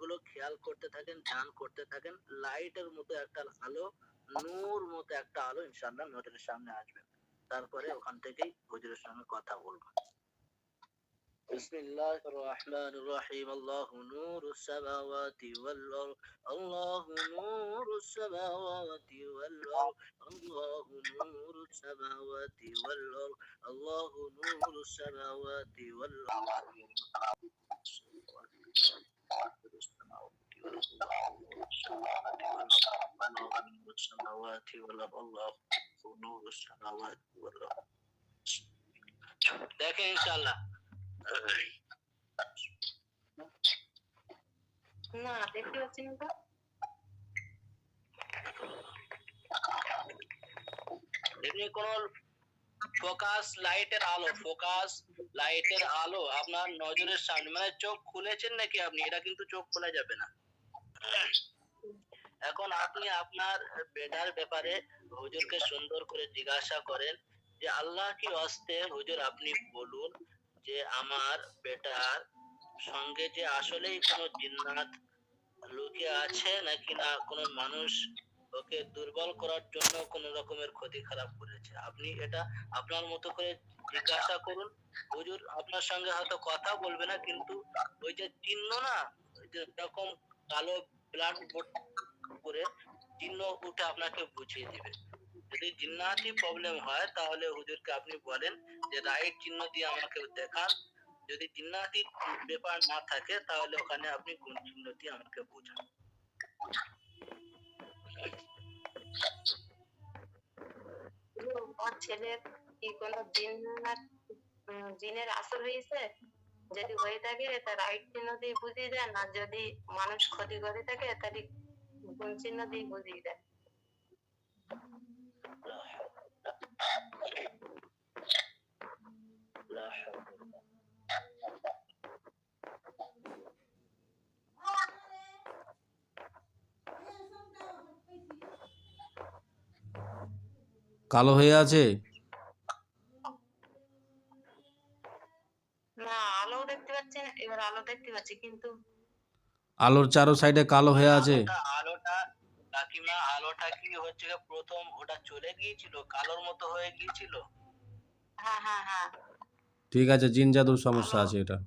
কথাগুলো খেয়াল করতে থাকেন, ধ্যান করতে থাকেন। লাইটের মতো একটা আলো, নূর মতো একটা আলো ইনশাআল্লাহ নজরের সামনে আসবে। তারপরে ওখান থেকেই হুজুরের সঙ্গে কথা বলবো। بسم الله الرحمن الرحيم الله نور السماوات والأرض الله نور السماوات والأرض الله نور السماوات والأرض الله نور السماوات والأرض السماوات والأرض الله نور السماوات والأرض দেখেন ইনশাআল্লাহ না দেখতে পাচ্ছি না তো। এমনি কোন ফোকাস লাইটের আলো আপনার নজরের সামনে, মানে চোখ খুলেছেন নাকি আপনি? এটা কিন্তু চোখ খোলা যাবে না। এখন আপনি আপনার বেটার ব্যাপারে হুজুরকে সুন্দর করে জিজ্ঞাসা করেন যে আল্লাহ কি ওয়াস্তে হুজুর আপনি বলুন যে আমার বেটার সঙ্গে যে আসলেই কোনো জিন্নাত লুকিয়ে আছে নাকি না কোনো মানুষ ওকে দুর্বল করার জন্য কোন রকমের ক্ষতি খারাপ করেছে। আপনি এটা আপনার মতো করে জিজ্ঞাসা করুন। হুজুর আপনার সঙ্গে হয়তো কথা বলবে না, কিন্তু ওই যে চিহ্ন না, ওই যে এরকম কালো ব্লাড করে চিহ্ন উঠে আপনাকে বুঝিয়ে দিবে। যদি জিন্নাতি প্রবলেম হয় তাহলে হুজুরকে আপনি বলেন যে রাইট চিহ্ন দিয়ে আমাকে দেখান। যদি জিন্নাতি ব্যাপার না থাকে তাহলে ওখানে আপনি কোন চিহ্ন দিয়ে আমাকে বোঝান। ওর ছেলের কি কোনো জিনের আসর হয়েছে? যদি হয়ে থাকে তা রাইট চিহ্ন দিয়ে বুঝিয়ে দেন, আর যদি মানুষ ক্ষতি করে থাকে তাহলে কোন চিহ্ন দিয়ে বুঝিয়ে দেন। কালো হয়ে আছে? না আলো দেখতে পাচ্ছেন, এবার আলো দেখতে পাচ্ছি কিন্তু আলোর চারো সাইডে কালো হয়ে আছে। আলোটা কাকিমা, আলোটা কি হচ্ছে প্রথম ওটা চলে গিয়েছিল, কালোর মতো হয়ে গিয়েছিল। হ্যাঁ হ্যাঁ হ্যাঁ ঠিক আছে, জিন জাদুর সমস্যা আছে এটা।